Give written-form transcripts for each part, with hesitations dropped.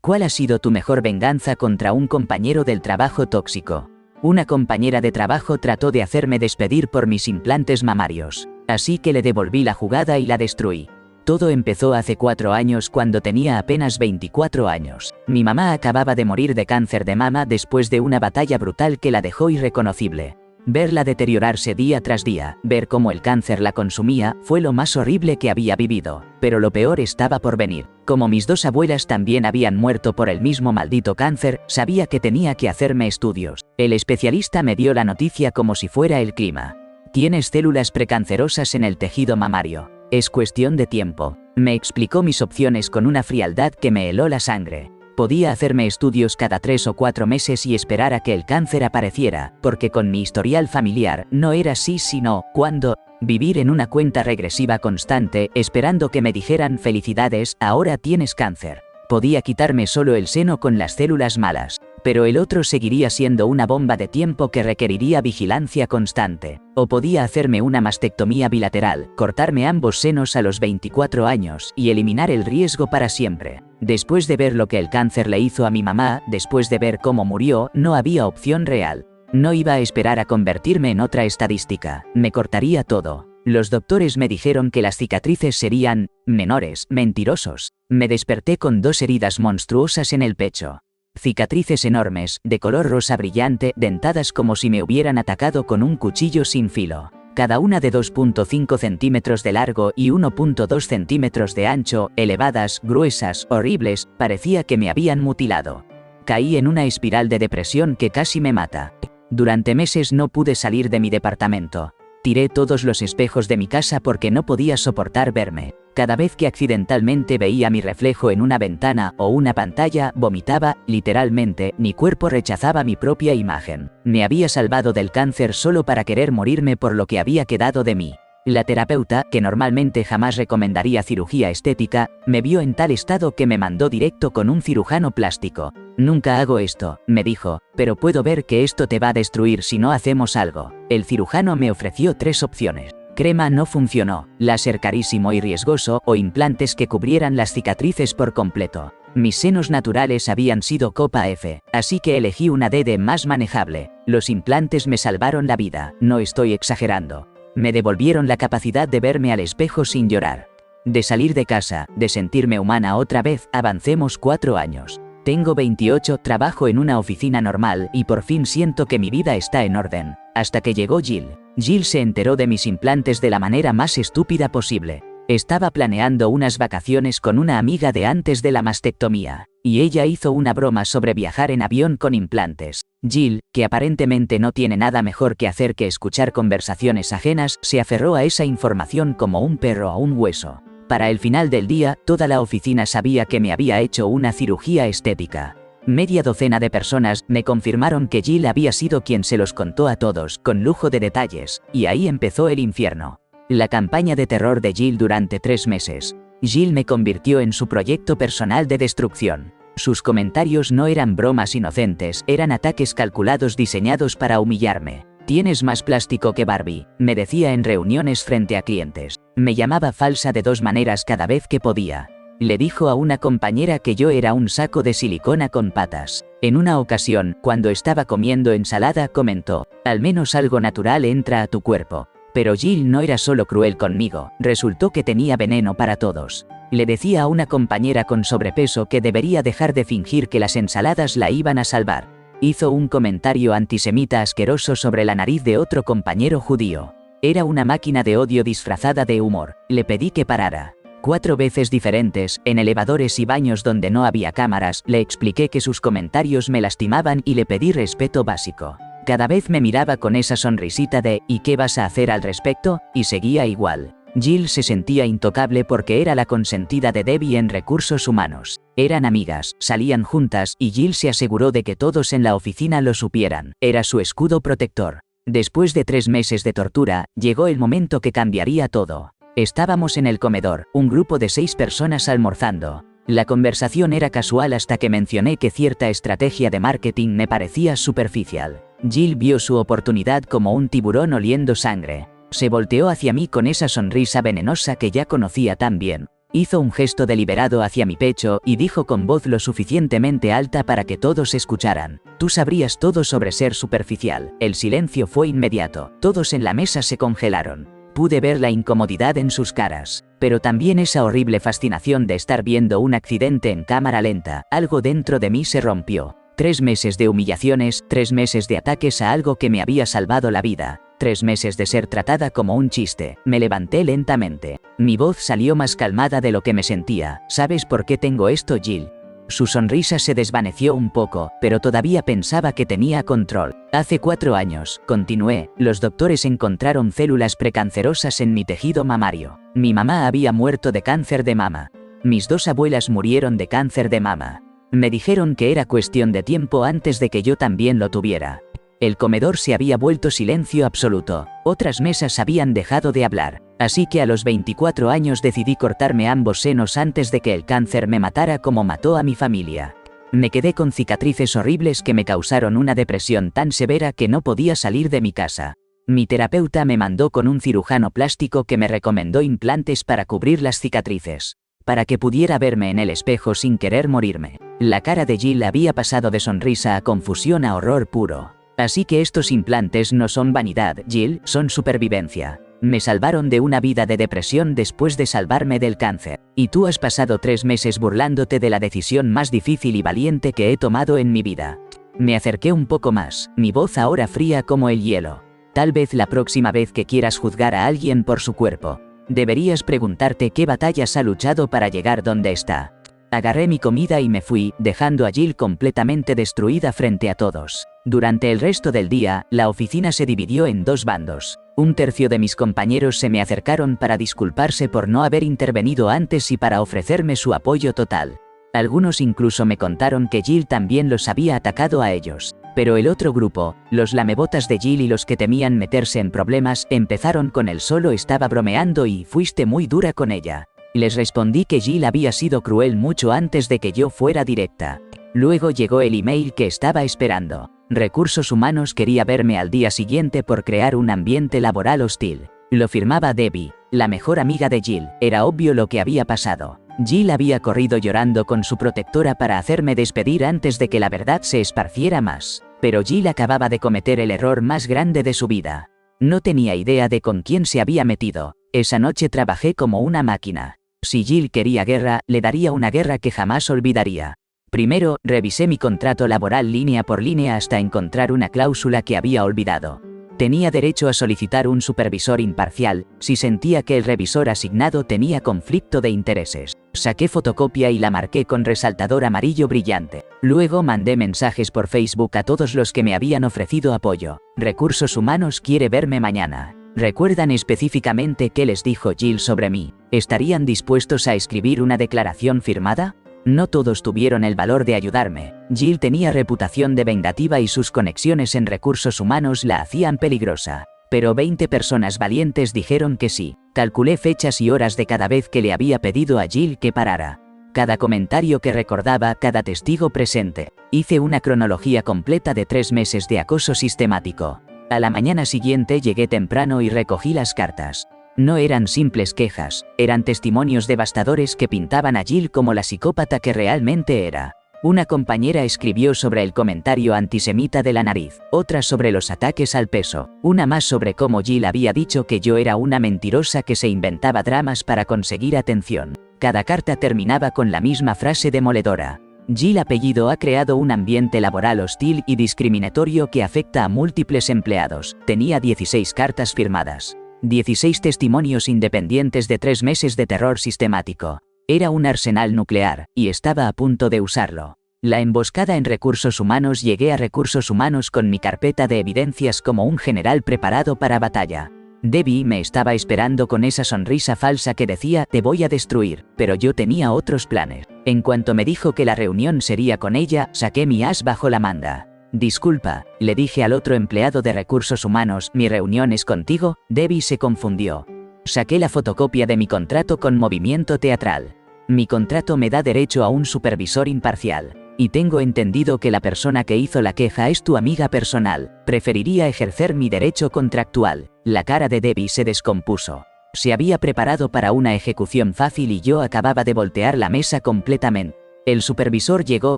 ¿Cuál ha sido tu mejor venganza contra un compañero del trabajo tóxico? Una compañera de trabajo trató de hacerme despedir por mis implantes mamarios. Así que le devolví la jugada y la destruí. Todo empezó hace 4 años cuando tenía apenas 24 años. Mi mamá acababa de morir de cáncer de mama después de una batalla brutal que la dejó irreconocible. Verla deteriorarse día tras día, ver cómo el cáncer la consumía, fue lo más horrible que había vivido. Pero lo peor estaba por venir. Como mis 2 abuelas también habían muerto por el mismo maldito cáncer, sabía que tenía que hacerme estudios. El especialista me dio la noticia como si fuera el clima. Tienes células precancerosas en el tejido mamario. Es cuestión de tiempo. Me explicó mis opciones con una frialdad que me heló la sangre. Podía hacerme estudios cada 3 o 4 meses y esperar a que el cáncer apareciera, porque con mi historial familiar no era sí sino cuándo. Vivir en una cuenta regresiva constante, esperando que me dijeran felicidades, ahora tienes cáncer. Podía quitarme solo el seno con las células malas, pero el otro seguiría siendo una bomba de tiempo que requeriría vigilancia constante. O podía hacerme una mastectomía bilateral, cortarme ambos senos a los 24 años y eliminar el riesgo para siempre. Después de ver lo que el cáncer le hizo a mi mamá, después de ver cómo murió, no había opción real. No iba a esperar a convertirme en otra estadística, me cortaría todo. Los doctores me dijeron que las cicatrices serían menores, mentirosos. Me desperté con 2 heridas monstruosas en el pecho. Cicatrices enormes, de color rosa brillante, dentadas como si me hubieran atacado con un cuchillo sin filo. Cada una de 2.5 centímetros de largo y 1.2 centímetros de ancho, elevadas, gruesas, horribles, parecía que me habían mutilado. Caí en una espiral de depresión que casi me mata. Durante meses no pude salir de mi departamento. Tiré todos los espejos de mi casa porque no podía soportar verme. Cada vez que accidentalmente veía mi reflejo en una ventana o una pantalla, vomitaba, literalmente, mi cuerpo rechazaba mi propia imagen. Me había salvado del cáncer solo para querer morirme por lo que había quedado de mí. La terapeuta, que normalmente jamás recomendaría cirugía estética, me vio en tal estado que me mandó directo con un cirujano plástico. Nunca hago esto, me dijo, pero puedo ver que esto te va a destruir si no hacemos algo. El cirujano me ofreció 3 opciones. Crema no funcionó, láser carísimo y riesgoso o implantes que cubrieran las cicatrices por completo. Mis senos naturales habían sido copa F, así que elegí una D de más manejable. Los implantes me salvaron la vida, no estoy exagerando. Me devolvieron la capacidad de verme al espejo sin llorar. De salir de casa, de sentirme humana otra vez, avancemos 4 años. Tengo 28, trabajo en una oficina normal y por fin siento que mi vida está en orden. Hasta que llegó Jill. Jill se enteró de mis implantes de la manera más estúpida posible. Estaba planeando unas vacaciones con una amiga de antes de la mastectomía, y ella hizo una broma sobre viajar en avión con implantes. Jill, que aparentemente no tiene nada mejor que hacer que escuchar conversaciones ajenas, se aferró a esa información como un perro a un hueso. Para el final del día, toda la oficina sabía que me había hecho una cirugía estética. Media docena de personas me confirmaron que Jill había sido quien se los contó a todos, con lujo de detalles, y ahí empezó el infierno. La campaña de terror de Jill durante 3 meses. Jill me convirtió en su proyecto personal de destrucción. Sus comentarios no eran bromas inocentes, eran ataques calculados diseñados para humillarme. Tienes más plástico que Barbie, me decía en reuniones frente a clientes. Me llamaba falsa de 2 maneras cada vez que podía. Le dijo a una compañera que yo era un saco de silicona con patas. En una ocasión, cuando estaba comiendo ensalada, comentó, al menos algo natural entra a tu cuerpo. Pero Jill no era solo cruel conmigo, resultó que tenía veneno para todos. Le decía a una compañera con sobrepeso que debería dejar de fingir que las ensaladas la iban a salvar. Hizo un comentario antisemita asqueroso sobre la nariz de otro compañero judío. Era una máquina de odio disfrazada de humor. Le pedí que parara. 4 veces diferentes, en elevadores y baños donde no había cámaras, le expliqué que sus comentarios me lastimaban y le pedí respeto básico. Cada vez me miraba con esa sonrisita de ¿y qué vas a hacer al respecto? Y seguía igual. Jill se sentía intocable porque era la consentida de Debbie en recursos humanos. Eran amigas, salían juntas y Jill se aseguró de que todos en la oficina lo supieran. Era su escudo protector. Después de 3 meses de tortura, llegó el momento que cambiaría todo. Estábamos en el comedor, un grupo de 6 personas almorzando. La conversación era casual hasta que mencioné que cierta estrategia de marketing me parecía superficial. Jill vio su oportunidad como un tiburón oliendo sangre. Se volteó hacia mí con esa sonrisa venenosa que ya conocía tan bien. Hizo un gesto deliberado hacia mi pecho y dijo con voz lo suficientemente alta para que todos escucharan: «Tú sabrías todo sobre ser superficial». El silencio fue inmediato. Todos en la mesa se congelaron. Pude ver la incomodidad en sus caras, pero también esa horrible fascinación de estar viendo un accidente en cámara lenta. Algo dentro de mí se rompió. 3 meses de humillaciones, 3 meses de ataques a algo que me había salvado la vida. 3 meses de ser tratada como un chiste. Me levanté lentamente. Mi voz salió más calmada de lo que me sentía. ¿Sabes por qué tengo esto, Jill? Su sonrisa se desvaneció un poco, pero todavía pensaba que tenía control. Hace 4 años, continué, los doctores encontraron células precancerosas en mi tejido mamario. Mi mamá había muerto de cáncer de mama. Mis 2 abuelas murieron de cáncer de mama. Me dijeron que era cuestión de tiempo antes de que yo también lo tuviera. El comedor se había vuelto silencio absoluto. Otras mesas habían dejado de hablar. Así que a los 24 años decidí cortarme ambos senos antes de que el cáncer me matara como mató a mi familia. Me quedé con cicatrices horribles que me causaron una depresión tan severa que no podía salir de mi casa. Mi terapeuta me mandó con un cirujano plástico que me recomendó implantes para cubrir las cicatrices, para que pudiera verme en el espejo sin querer morirme. La cara de Jill había pasado de sonrisa a confusión a horror puro. Así que estos implantes no son vanidad, Jill, son supervivencia. Me salvaron de una vida de depresión después de salvarme del cáncer. Y tú has pasado 3 meses burlándote de la decisión más difícil y valiente que he tomado en mi vida. Me acerqué un poco más, mi voz ahora fría como el hielo. Tal vez la próxima vez que quieras juzgar a alguien por su cuerpo, deberías preguntarte qué batallas ha luchado para llegar donde está. Agarré mi comida y me fui, dejando a Jill completamente destruida frente a todos. Durante el resto del día, la oficina se dividió en 2 bandos. Un tercio de mis compañeros se me acercaron para disculparse por no haber intervenido antes y para ofrecerme su apoyo total. Algunos incluso me contaron que Jill también los había atacado a ellos. Pero el otro grupo, los lamebotas de Jill y los que temían meterse en problemas, empezaron con el solo estaba bromeando y fuiste muy dura con ella. Les respondí que Jill había sido cruel mucho antes de que yo fuera directa. Luego llegó el email que estaba esperando. Recursos Humanos quería verme al día siguiente por crear un ambiente laboral hostil. Lo firmaba Debbie, la mejor amiga de Jill. Era obvio lo que había pasado. Jill había corrido llorando con su protectora para hacerme despedir antes de que la verdad se esparciera más. Pero Jill acababa de cometer el error más grande de su vida. No tenía idea de con quién se había metido. Esa noche trabajé como una máquina. Si Jill quería guerra, le daría una guerra que jamás olvidaría. Primero, revisé mi contrato laboral línea por línea hasta encontrar una cláusula que había olvidado. Tenía derecho a solicitar un supervisor imparcial, si sentía que el revisor asignado tenía conflicto de intereses. Saqué fotocopia y la marqué con resaltador amarillo brillante. Luego mandé mensajes por Facebook a todos los que me habían ofrecido apoyo. Recursos Humanos quiere verme mañana. ¿Recuerdan específicamente qué les dijo Jill sobre mí? ¿Estarían dispuestos a escribir una declaración firmada? No todos tuvieron el valor de ayudarme. Jill tenía reputación de vengativa y sus conexiones en recursos humanos la hacían peligrosa. Pero 20 personas valientes dijeron que sí. Calculé fechas y horas de cada vez que le había pedido a Jill que parara. Cada comentario que recordaba, cada testigo presente. Hice una cronología completa de 3 meses de acoso sistemático. A la mañana siguiente llegué temprano y recogí las cartas. No eran simples quejas, eran testimonios devastadores que pintaban a Jill como la psicópata que realmente era. Una compañera escribió sobre el comentario antisemita de la nariz, otra sobre los ataques al peso, una más sobre cómo Jill había dicho que yo era una mentirosa que se inventaba dramas para conseguir atención. Cada carta terminaba con la misma frase demoledora. Jill apellido ha creado un ambiente laboral hostil y discriminatorio que afecta a múltiples empleados. Tenía 16 cartas firmadas. 16 testimonios independientes de 3 meses de terror sistemático. Era un arsenal nuclear, y estaba a punto de usarlo. La emboscada en Recursos Humanos. Llegué a Recursos Humanos con mi carpeta de evidencias como un general preparado para batalla. Debbie me estaba esperando con esa sonrisa falsa que decía, te voy a destruir, pero yo tenía otros planes. En cuanto me dijo que la reunión sería con ella, saqué mi as bajo la manga. Disculpa, le dije al otro empleado de Recursos Humanos, ¿mi reunión es contigo? Debbie se confundió. Saqué la fotocopia de mi contrato con movimiento teatral. Mi contrato me da derecho a un supervisor imparcial. Y tengo entendido que la persona que hizo la queja es tu amiga personal. Preferiría ejercer mi derecho contractual. La cara de Debbie se descompuso. Se había preparado para una ejecución fácil y yo acababa de voltear la mesa completamente. El supervisor llegó,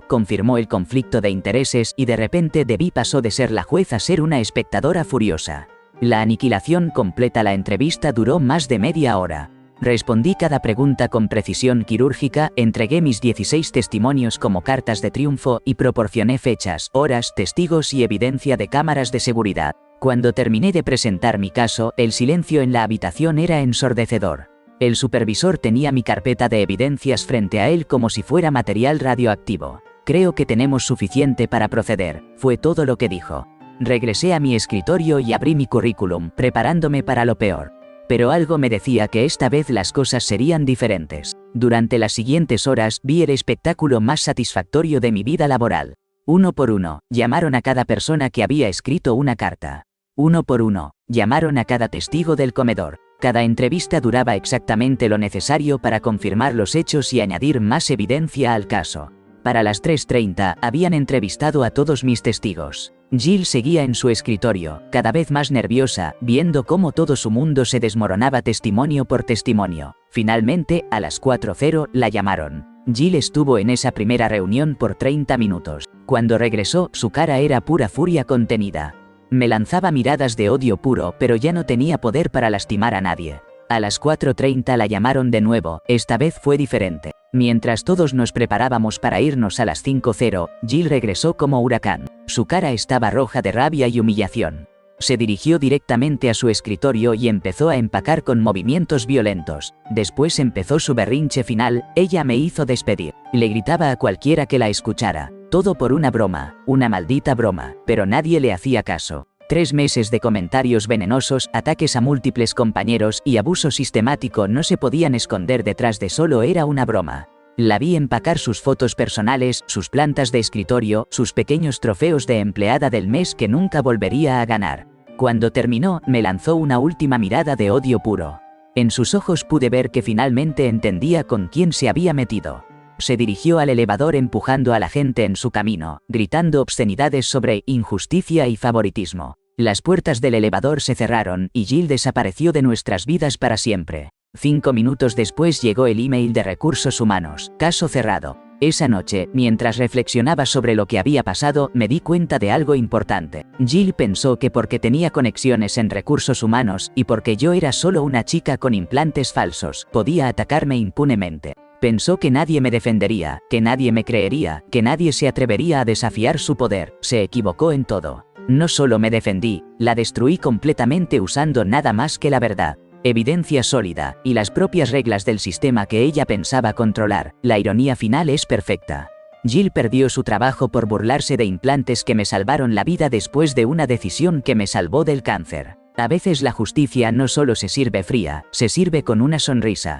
confirmó el conflicto de intereses y de repente Debbie pasó de ser la juez a ser una espectadora furiosa. La aniquilación completa. La entrevista duró más de media hora. Respondí cada pregunta con precisión quirúrgica, entregué mis 16 testimonios como cartas de triunfo y proporcioné fechas, horas, testigos y evidencia de cámaras de seguridad. Cuando terminé de presentar mi caso, el silencio en la habitación era ensordecedor. El supervisor tenía mi carpeta de evidencias frente a él como si fuera material radioactivo. Creo que tenemos suficiente para proceder, fue todo lo que dijo. Regresé a mi escritorio y abrí mi currículum, preparándome para lo peor. Pero algo me decía que esta vez las cosas serían diferentes. Durante las siguientes horas vi el espectáculo más satisfactorio de mi vida laboral. Uno por uno, llamaron a cada persona que había escrito una carta. Uno por uno, llamaron a cada testigo del comedor. Cada entrevista duraba exactamente lo necesario para confirmar los hechos y añadir más evidencia al caso. Para las 3:30 habían entrevistado a todos mis testigos. Jill seguía en su escritorio, cada vez más nerviosa, viendo cómo todo su mundo se desmoronaba testimonio por testimonio. Finalmente, a las 4:00 la llamaron. Jill estuvo en esa primera reunión por 30 minutos. Cuando regresó, su cara era pura furia contenida. Me lanzaba miradas de odio puro, pero ya no tenía poder para lastimar a nadie. A las 4:30 la llamaron de nuevo, esta vez fue diferente. Mientras todos nos preparábamos para irnos a las 5:00, Jill regresó como huracán. Su cara estaba roja de rabia y humillación. Se dirigió directamente a su escritorio y empezó a empacar con movimientos violentos. Después empezó su berrinche final, ella me hizo despedir. Le gritaba a cualquiera que la escuchara. Todo por una broma, una maldita broma, pero nadie le hacía caso. 3 meses de comentarios venenosos, ataques a múltiples compañeros y abuso sistemático no se podían esconder detrás de solo era una broma. La vi empacar sus fotos personales, sus plantas de escritorio, sus pequeños trofeos de empleada del mes que nunca volvería a ganar. Cuando terminó, me lanzó una última mirada de odio puro. En sus ojos pude ver que finalmente entendía con quién se había metido. Se dirigió al elevador empujando a la gente en su camino, gritando obscenidades sobre injusticia y favoritismo. Las puertas del elevador se cerraron y Jill desapareció de nuestras vidas para siempre. 5 minutos después llegó el email de Recursos Humanos, caso cerrado. Esa noche, mientras reflexionaba sobre lo que había pasado, me di cuenta de algo importante. Jill pensó que porque tenía conexiones en Recursos Humanos y porque yo era solo una chica con implantes falsos, podía atacarme impunemente. Pensó que nadie me defendería, que nadie me creería, que nadie se atrevería a desafiar su poder. Se equivocó en todo. No solo me defendí, la destruí completamente usando nada más que la verdad, evidencia sólida, y las propias reglas del sistema que ella pensaba controlar. La ironía final es perfecta. Jill perdió su trabajo por burlarse de implantes que me salvaron la vida después de una decisión que me salvó del cáncer. A veces la justicia no solo se sirve fría, se sirve con una sonrisa.